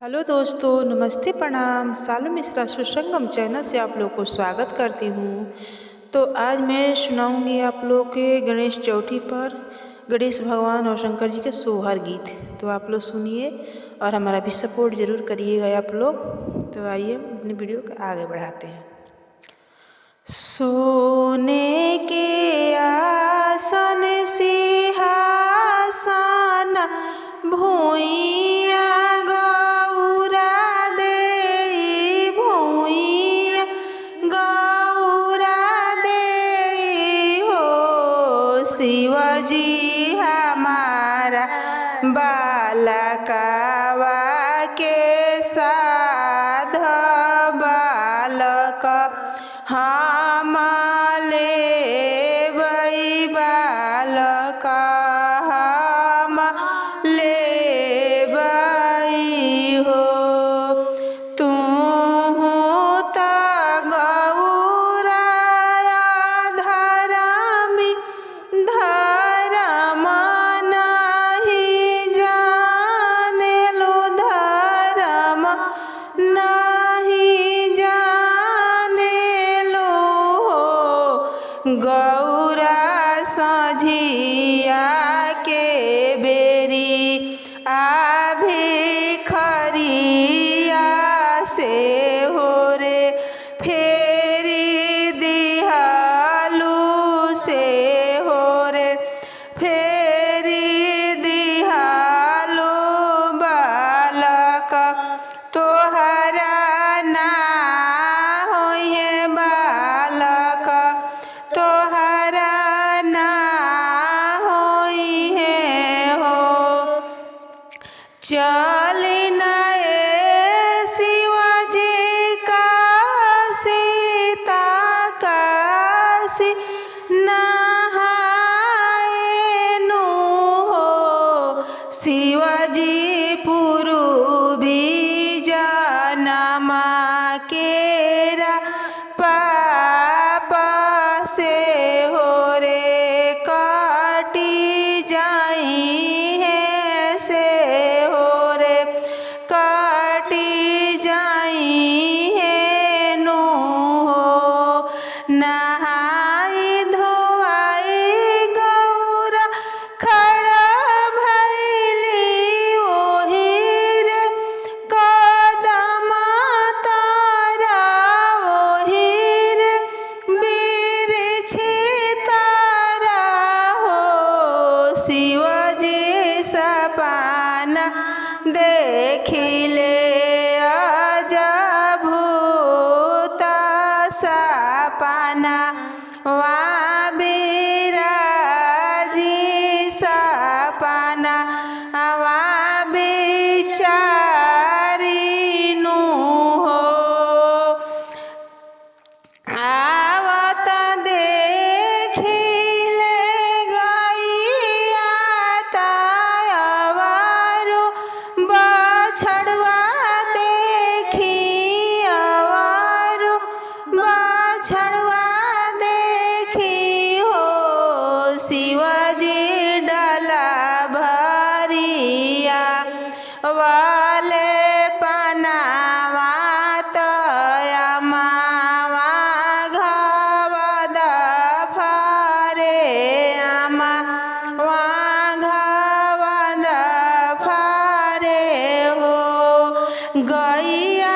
Hello दोस्तों, नमस्ते, प्रणाम। सालू मिश्रा सुसंगम चैनल से आप लोग को स्वागत करती हूँ। तो आज मैं सुनाऊंगी आप लोग के गणेश चौथी पर गणेश भगवान और शंकर जी के सोहर गीत। तो आप लोग सुनिए और हमारा भी सपोर्ट ज़रूर करिएगा आप लोग। तो आइए अपनी वीडियो को आगे बढ़ाते हैं। सोने के आसन सिंहासन भूइया गौरा देई, भूइया गौरा देई हो। शिवजी हमारा बालकवा के साध बालक हम लेबै, बालक हम लेबै हो। तुहु त गौरा धरमी धर्म नहीं जानेलो, धर्म नहीं जानेलो हो। गौरा सझिया के बेरी भिखरिया से हो रे फेरी दिहालू से हो रे फेरी दिहालू। बालक तोहरा ना होइहे, बालक तोहरा ना होइहे हो। चली नए शिवजी काशी ताकाशी नहाएनु हो। शिवजी पूर्वी जनमा केरा पापा से हो रे काटी जाई है, से हो रे काटी जाई है नु हो। नहाई धोआई गौरा खड़ा भैली ओही रे कदम तारा, ओही रे बिरछी तारा हो। शिवजी सपना देखिले अजभूत सपना वा बिराजी सपना वा विचारिनु हो। आवत देखिले गैया तायवारो बछड़वा देखी, अवारो बछड़वा देखी हो। शिवजी डला भरिया वाले पनावा तयमावा घवद फरे, अमावा घवद फरे हो। गैया